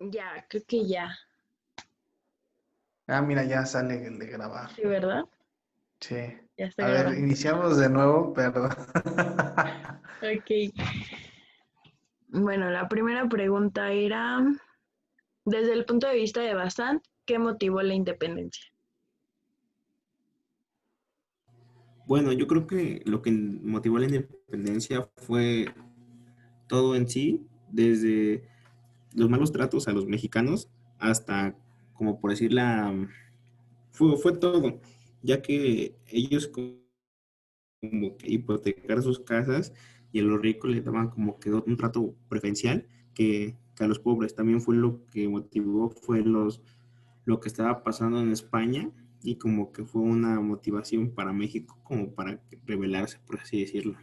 Ya, creo que ya. Ah, mira, ya sale el de grabar. Sí, ¿verdad? Sí. Ya está A ver, grabando. iniciamos de nuevo, pero Ok. Bueno, la primera pregunta era, desde el punto de vista de Bazán, ¿qué motivó la independencia? Bueno, yo creo que lo que motivó la independencia fue todo en sí, desde los malos tratos a los mexicanos hasta, como por decir, fue todo, ya que ellos como que hipotecar sus casas y a los ricos les daban como que un trato preferencial que a los pobres. También fue lo que motivó, fue lo que estaba pasando en España y como que fue una motivación para México como para rebelarse, por así decirlo.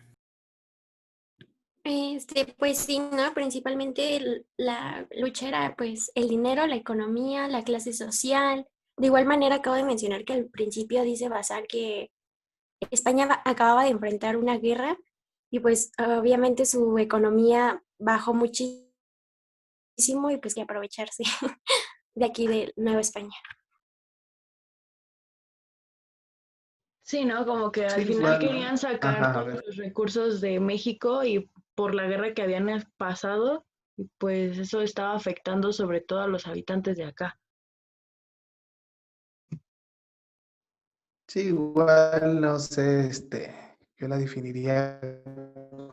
Pues sí, ¿no? Principalmente la lucha era pues el dinero, la economía, la clase social. De igual manera, acabo de mencionar que al principio dice Bazar que España acababa de enfrentar una guerra y pues obviamente su economía bajó muchísimo y pues que aprovecharse de aquí de Nueva España. Sí, ¿no? Como que sí, al final igual. querían sacar Ajá, a todos ver. los recursos de México y por la guerra que habían pasado, y pues eso estaba afectando sobre todo a los habitantes de acá. Sí, igual, no sé, yo la definiría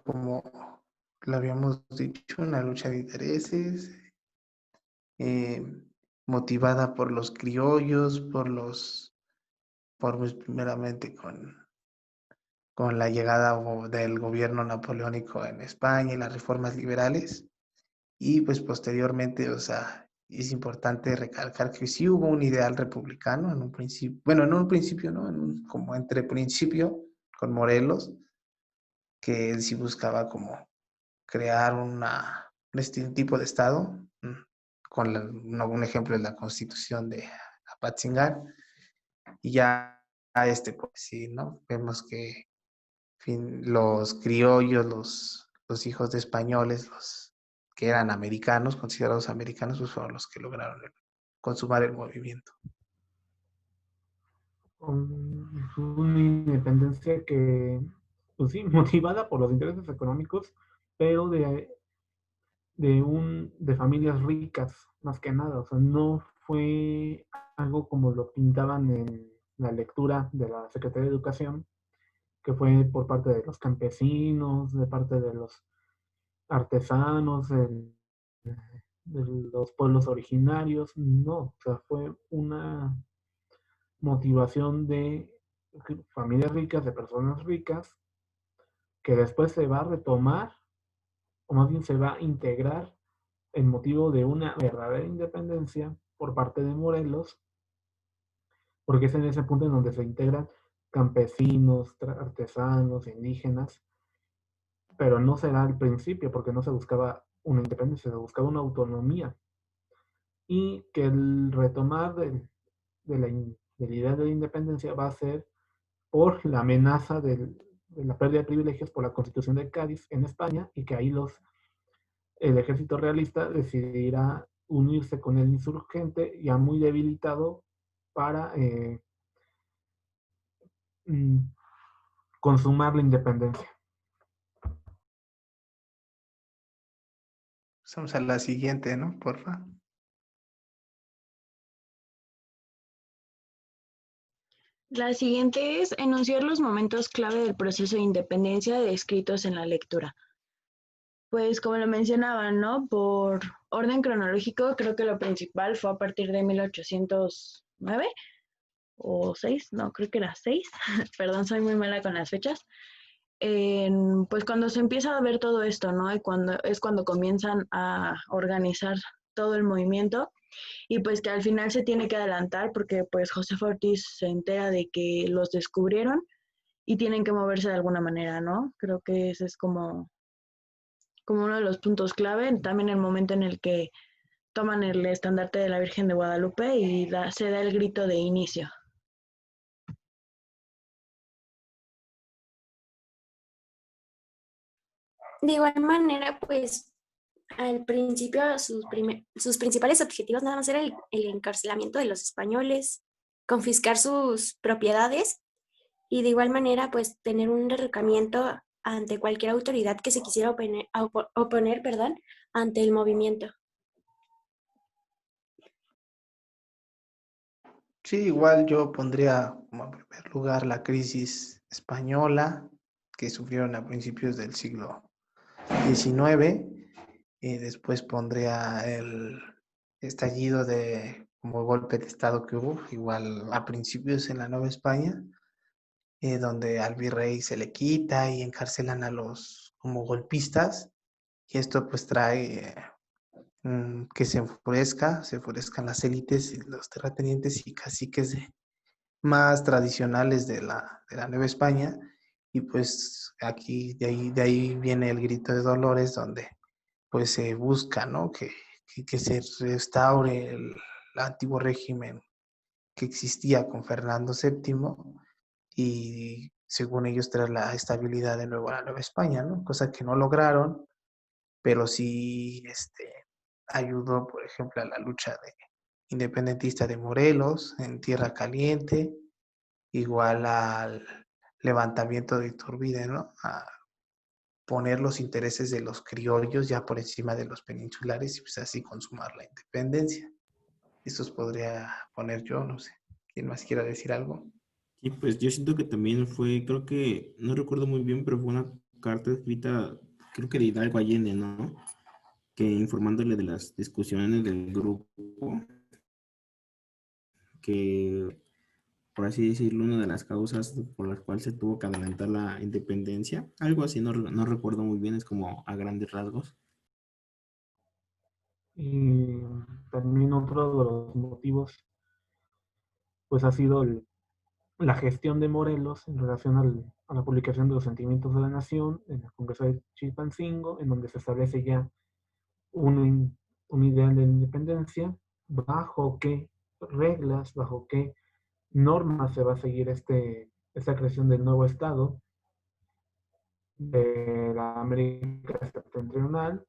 como lo habíamos dicho, una lucha de intereses, eh, motivada por los criollos, pues primeramente con la llegada del gobierno napoleónico en España y las reformas liberales. Y pues posteriormente, o sea, es importante recalcar que sí hubo un ideal republicano en un principio, bueno, en un principio, ¿no? Como entre principio con Morelos, que él sí buscaba como crear un tipo de Estado, con un ejemplo de la Constitución de Apatzingán, y ya pues sí, ¿no? Vemos que los criollos, los hijos de españoles, los que eran americanos, considerados americanos, pues fueron los que lograron consumar el movimiento. Una independencia que, pues sí, motivada por los intereses económicos, pero de familias ricas, más que nada. O sea, no fue algo como lo pintaban en la lectura de la Secretaría de Educación, que fue por parte de los campesinos, de parte de los artesanos, de los pueblos originarios. No, o sea, fue una motivación de familias ricas, de personas ricas, que después se va a retomar, o más bien se va a integrar el motivo de una verdadera independencia por parte de Morelos, porque es en ese punto en donde se integran campesinos, artesanos, indígenas, pero no será al principio, porque no se buscaba una independencia, se buscaba una autonomía, y que el retomar de la idea de la independencia va a ser por la amenaza de la pérdida de privilegios por la Constitución de Cádiz en España, y que ahí el ejército realista decidirá unirse con el insurgente ya muy debilitado para mm, consumar la independencia. Vamos a la siguiente, ¿no? Porfa. La siguiente es enunciar los momentos clave del proceso de independencia descritos en la lectura. Pues como lo mencionaban, ¿no? Por orden cronológico, creo que lo principal fue a partir de 1809 o 6, no, creo que era 6. Perdón, soy muy mala con las fechas. Pues cuando se empieza a ver todo esto, ¿no? Y cuando comienzan a organizar todo el movimiento y pues que al final se tiene que adelantar porque pues José Ortiz se entera de que los descubrieron y tienen que moverse de alguna manera, ¿no? Creo que ese es como uno de los puntos clave, también el momento en el que toman el estandarte de la Virgen de Guadalupe y se da el grito de inicio. De igual manera, pues al principio sus principales objetivos nada más era el encarcelamiento de los españoles, confiscar sus propiedades y de igual manera pues tener un derrocamiento ante cualquier autoridad que se quisiera oponer, perdón, ante el movimiento. Sí, igual yo pondría como en primer lugar la crisis española que sufrieron a principios del siglo XIX. Y después pondría el estallido como golpe de Estado que hubo, igual a principios en la Nueva España, donde al virrey se le quita y encarcelan a los como golpistas. Y esto pues trae que se enfurezcan las élites y los terratenientes y caciques más tradicionales de la Nueva España. Y pues aquí, de ahí viene el grito de Dolores, donde pues se busca, ¿no? Que se restaure el antiguo régimen que existía con Fernando VII y según ellos traer la estabilidad de nuevo a la Nueva España, ¿no? Cosa que no lograron, pero sí ayudó, por ejemplo, a la lucha independentista de Morelos en Tierra Caliente, igual al levantamiento de Iturbide, ¿no? A poner los intereses de los criollos ya por encima de los peninsulares y pues así consumar la independencia. Estos podría poner yo, no sé. ¿Quién más quiera decir algo? Y pues yo siento que también fue, creo que, no recuerdo muy bien, pero fue una carta escrita, creo que de Hidalgo Allende, ¿no? Que informándole de las discusiones del grupo, que por así decirlo, una de las causas por las cuales se tuvo que adelantar la independencia, algo así, no recuerdo muy bien, es como a grandes rasgos. Y también otro de los motivos, pues ha sido la gestión de Morelos en relación a la publicación de los sentimientos de la nación en el Congreso de Chilpancingo, en donde se establece ya un ideal de independencia, bajo qué reglas, bajo qué normas se va a seguir esta creación del nuevo Estado de la América Septentrional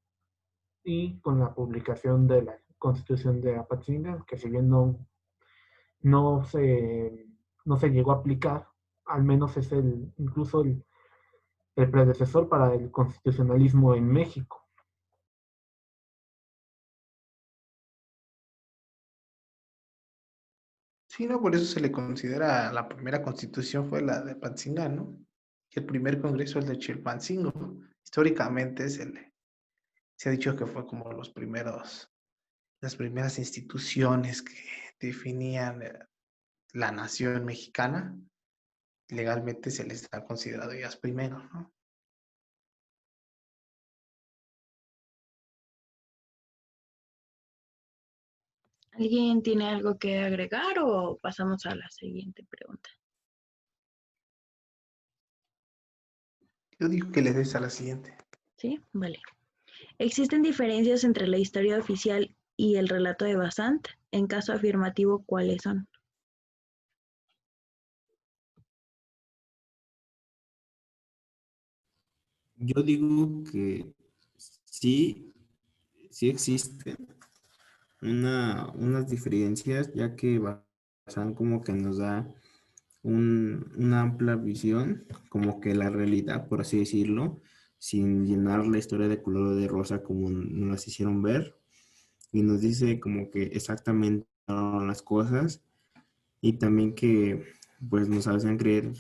y con la publicación de la Constitución de Apatzingán, que si bien no se, no se llegó a aplicar, al menos es incluso el predecesor para el constitucionalismo en México. Sí, no, por eso se le considera la primera constitución fue la de Apatzingán, ¿no? Y el primer congreso es el de Chilpancingo. Históricamente se ha dicho que fue como las primeras instituciones que definían la nación mexicana. Legalmente se les ha considerado ellas primero, ¿no? ¿Alguien tiene algo que agregar o pasamos a la siguiente pregunta? Yo digo que le des a la siguiente. Sí, vale. ¿Existen diferencias entre la historia oficial y el relato de Besant? En caso afirmativo, ¿cuáles son? Yo digo que sí, sí existen unas diferencias, ya que Bazán como que nos da una amplia visión, como que la realidad, por así decirlo, sin llenar la historia de color de rosa como nos las hicieron ver, y nos dice como que exactamente las cosas, y también que pues nos hacen creer,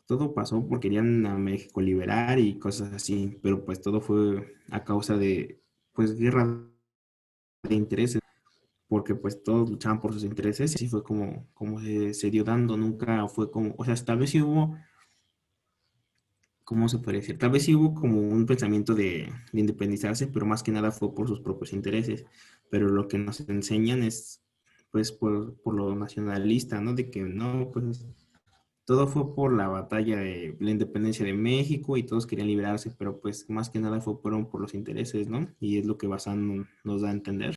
todo pasó porque querían a México liberar y cosas así, pero pues todo fue a causa de pues guerra de intereses, porque pues todos luchaban por sus intereses y así fue como se dio dando, nunca fue como, o sea, tal vez sí hubo, ¿cómo se puede decir? Tal vez sí hubo como un pensamiento de independizarse, pero más que nada fue por sus propios intereses, pero lo que nos enseñan es pues por lo nacionalista, ¿no? De que no, pues todo fue por la batalla de la independencia de México y todos querían liberarse, pero pues más que nada fueron por los intereses, ¿no? Y es lo que Bazán nos da a entender.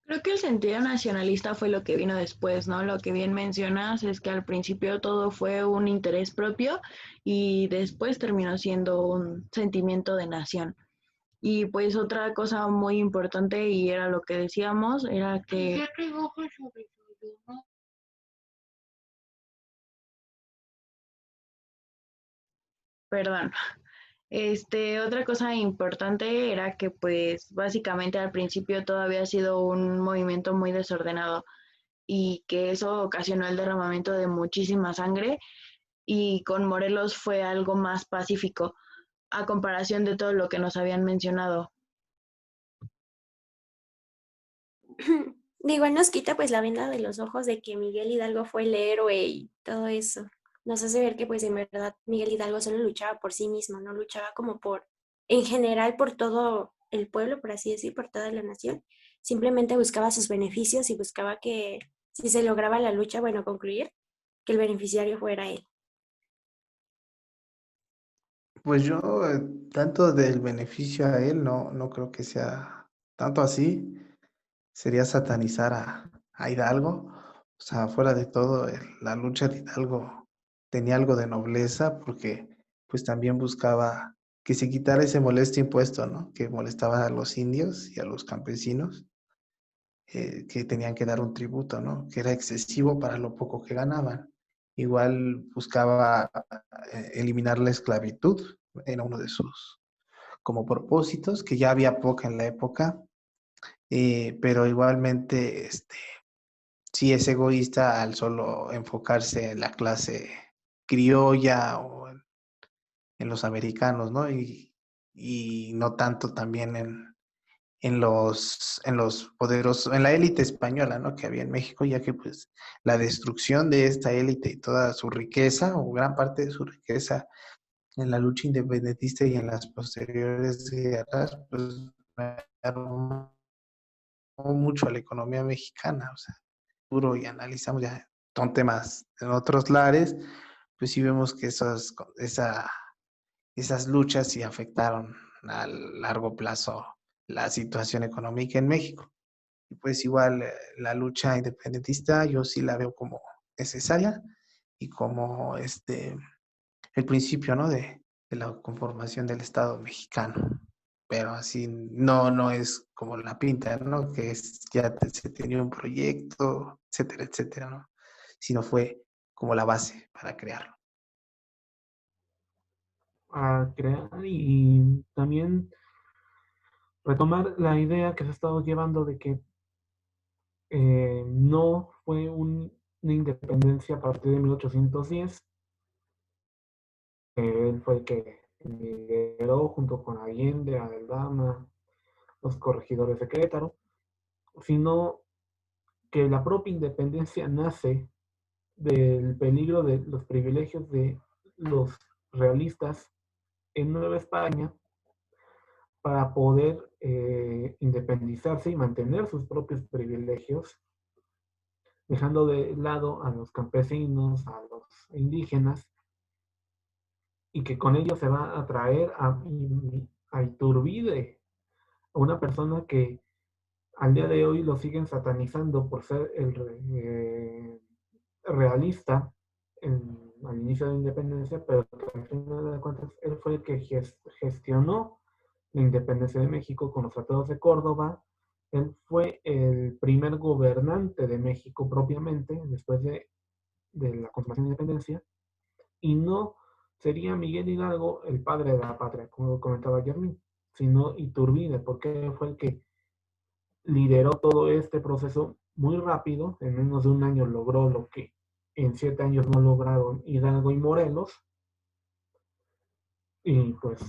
Creo que el sentido nacionalista fue lo que vino después, ¿no? Lo que bien mencionas es que al principio todo fue un interés propio y después terminó siendo un sentimiento de nación. Y pues otra cosa muy importante, y era lo que decíamos, era que... Perdón. Otra cosa importante era que pues básicamente al principio todo había sido un movimiento muy desordenado y que eso ocasionó el derramamiento de muchísima sangre, y con Morelos fue algo más pacífico a comparación de todo lo que nos habían mencionado. De igual nos quita pues la venda de los ojos de que Miguel Hidalgo fue el héroe y todo eso. Nos hace ver que pues en verdad Miguel Hidalgo solo luchaba por sí mismo, no luchaba como por, en general, por todo el pueblo, por así decir, por toda la nación. Simplemente buscaba sus beneficios y buscaba que si se lograba la lucha, bueno, concluir, que el beneficiario fuera él. Pues yo, tanto del beneficio a él, no creo que sea tanto así. Sería satanizar a Hidalgo. O sea, fuera de todo, la lucha de Hidalgo tenía algo de nobleza porque pues también buscaba que se quitara ese molesto impuesto, ¿no? Que molestaba a los indios y a los campesinos, que tenían que dar un tributo, ¿no? Que era excesivo para lo poco que ganaban. Igual buscaba eliminar la esclavitud, era uno de sus como propósitos, que ya había poca en la época, pero igualmente sí es egoísta al solo enfocarse en la clase criolla o en los americanos, ¿no? Y no tanto también en los poderosos, en la élite española, ¿no? Que había en México, ya que pues la destrucción de esta élite y toda su riqueza, o gran parte de su riqueza en la lucha independentista y en las posteriores guerras, pues mermó mucho a la economía mexicana, o sea, duro y analizamos ya, son temas en otros lares, pues sí vemos que esas luchas sí afectaron a largo plazo la situación económica en México. Y pues igual la lucha independentista yo sí la veo como necesaria y como el principio, ¿no? de la conformación del Estado mexicano. Pero así no es como la pinta, ¿no? Que se tenía un proyecto, etcétera, etcétera, ¿no? Sino fue como la base para crearlo. A crear y también retomar la idea que se ha estado llevando de que no fue una independencia a partir de 1810. Él fue el que lideró junto con Allende, Aldama, los corregidores de Querétaro, sino que la propia independencia nace del peligro de los privilegios de los realistas en Nueva España para poder independizarse y mantener sus propios privilegios, dejando de lado a los campesinos, a los indígenas, y que con ello se va a traer a Iturbide, a una persona que al día de hoy lo siguen satanizando por ser el realista al inicio de la independencia, pero que al final de cuentas él fue el que gestionó la independencia de México con los tratados de Córdoba. Él fue el primer gobernante de México propiamente después de la consumación de la independencia, y no sería Miguel Hidalgo el padre de la patria, como comentaba Jermín, sino Iturbide, porque fue el que lideró todo este proceso muy rápido. En menos de un año logró lo que en 7 años no lograron Hidalgo y Morelos, y pues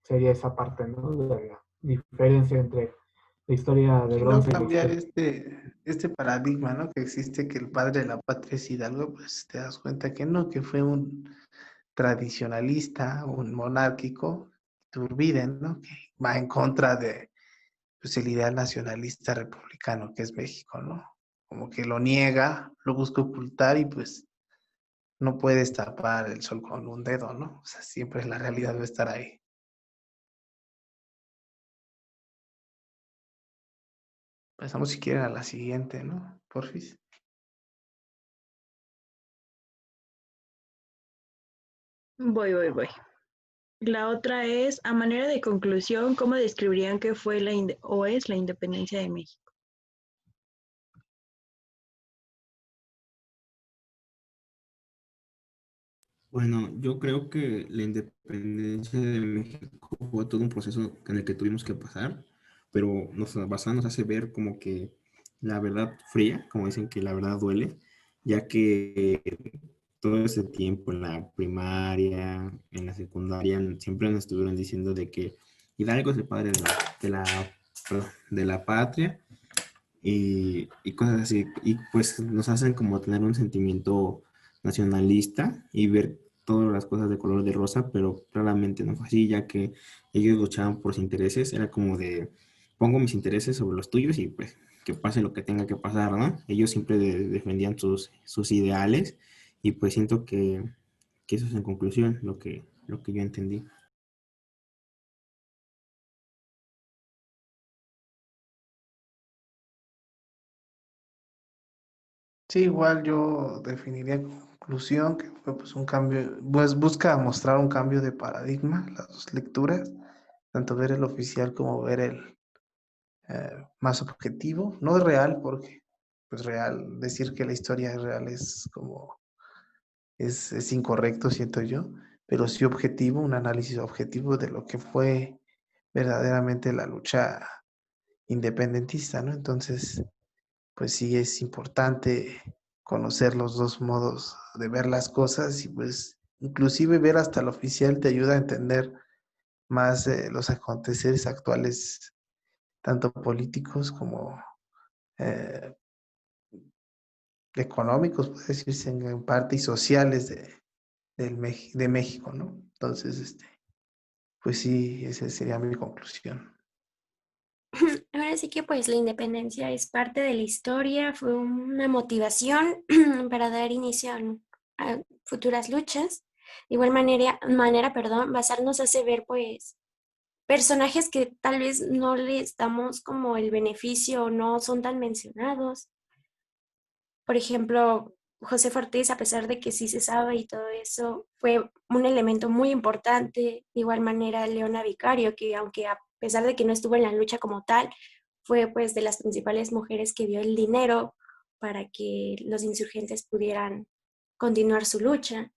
sería esa parte, ¿no? De la diferencia entre la historia de Y no bronce y la cambiar historia. este paradigma, ¿no? Que existe que el padre de la patria es Hidalgo, pues te das cuenta que no, que fue un tradicionalista, un monárquico, Iturbide, ¿no? Que va en contra de pues, el ideal nacionalista republicano que es México, ¿no? Como que lo niega, lo busca ocultar y pues no puedes tapar el sol con un dedo, ¿no? O sea, siempre la realidad va a estar ahí. Pasamos si quieren a la siguiente, ¿no? Porfis. Voy. La otra es, a manera de conclusión, ¿cómo describirían que fue o es la independencia de México? Bueno, yo creo que la independencia de México fue todo un proceso en el que tuvimos que pasar, pero nos hace ver como que la verdad fría, como dicen que la verdad duele, ya que todo ese tiempo en la primaria, en la secundaria, siempre nos estuvieron diciendo de que Hidalgo es el padre perdón, de la patria y cosas así. Y pues nos hacen como tener un sentimiento nacionalista y ver todas las cosas de color de rosa, pero claramente no fue así, ya que ellos luchaban por sus intereses, era como de, pongo mis intereses sobre los tuyos y pues que pase lo que tenga que pasar, ¿no? Ellos siempre defendían sus ideales y pues siento que eso es en conclusión lo que yo entendí. Sí, igual yo definiría como conclusión que fue pues un cambio, pues busca mostrar un cambio de paradigma, las dos lecturas, tanto ver el oficial como ver el más objetivo, no es real porque pues real, decir que la historia es real es como, es incorrecto, siento yo, pero sí objetivo, un análisis objetivo de lo que fue verdaderamente la lucha independentista, ¿no? Entonces, pues sí es importante conocer los dos modos de ver las cosas y pues inclusive ver hasta el oficial te ayuda a entender más los aconteceres actuales, tanto políticos como eh, económicos, puede decirse en parte, y sociales de México, ¿no? Entonces, pues sí, esa sería mi conclusión. Ahora sí que pues la independencia es parte de la historia, fue una motivación para dar inicio a futuras luchas. De igual manera, perdón, Bazar nos hace ver pues personajes que tal vez no les damos como el beneficio o no son tan mencionados. Por ejemplo, José Ortiz, a pesar de que sí se sabe y todo eso, fue un elemento muy importante. De igual manera, Leona Vicario, que aunque a pesar de que no estuvo en la lucha como tal, fue pues de las principales mujeres que dio el dinero para que los insurgentes pudieran continuar su lucha.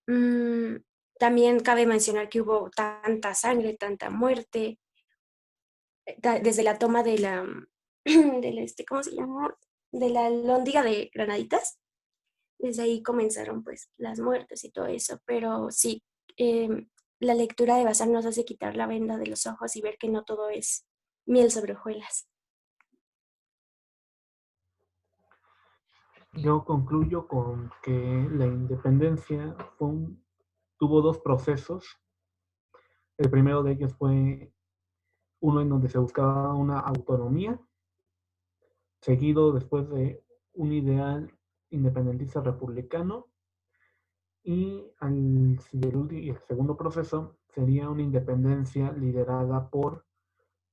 Mm, también cabe mencionar que hubo tanta sangre, tanta muerte, desde la toma de ¿cómo se llama? De la Lóndiga de Granaditas. Desde ahí comenzaron pues las muertes y todo eso, pero sí, la lectura de Bazán nos hace quitar la venda de los ojos y ver que no todo es miel sobre hojuelas. Yo concluyo con que la independencia tuvo dos procesos. El primero de ellos fue uno en donde se buscaba una autonomía, seguido después de un ideal independentista republicano, y el segundo proceso sería una independencia liderada por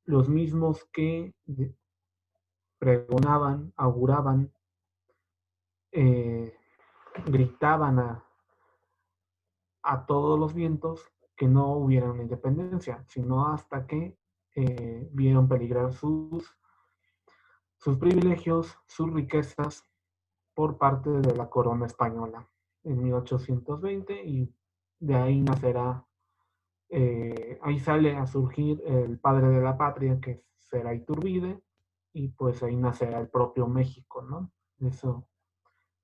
los mismos que pregonaban, auguraban, eh, gritaban a todos los vientos que no hubiera una independencia, sino hasta que vieron peligrar sus privilegios, sus riquezas por parte de la corona española en 1820, y de ahí nacerá, ahí sale a surgir el padre de la patria, que será Iturbide, y pues ahí nacerá el propio México, ¿no? Eso,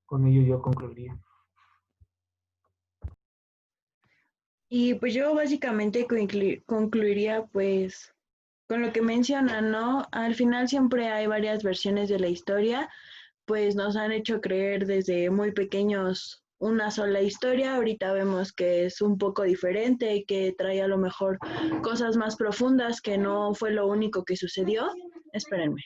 con ello yo concluiría. Y pues yo básicamente concluiría pues con lo que mencionan, ¿no? Al final siempre hay varias versiones de la historia, pues nos han hecho creer desde muy pequeños una sola historia. Ahorita vemos que es un poco diferente, que trae a lo mejor cosas más profundas, que no fue lo único que sucedió. Espérenme.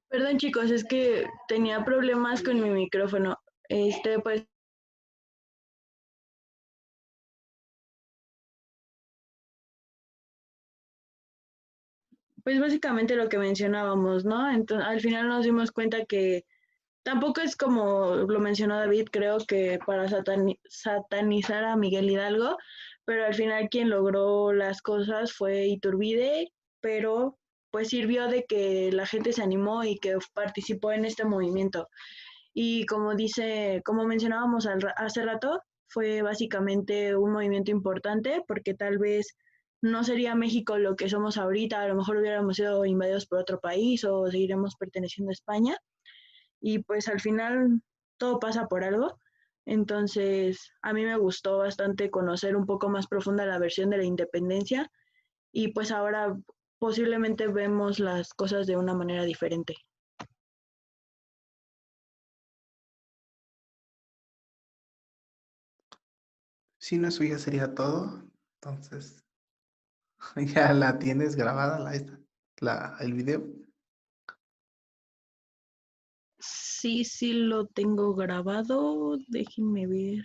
Perdón, chicos, es que tenía problemas con mi micrófono. Pues, pues básicamente lo que mencionábamos, ¿no? Entonces, al final nos dimos cuenta que tampoco es como lo mencionó David, creo que para satanizar a Miguel Hidalgo, pero al final quien logró las cosas fue Iturbide, pero pues sirvió de que la gente se animó y que participó en este movimiento. Y como mencionábamos hace rato, fue básicamente un movimiento importante porque tal vez no sería México lo que somos ahorita, a lo mejor hubiéramos sido invadidos por otro país o seguiremos perteneciendo a España y pues al final todo pasa por algo. Entonces, a mí me gustó bastante conocer un poco más profunda la versión de la independencia y pues ahora posiblemente vemos las cosas de una manera diferente. Si no, eso ya sería todo. Entonces, ya la tienes grabada el video. Sí, sí lo tengo grabado, déjenme ver.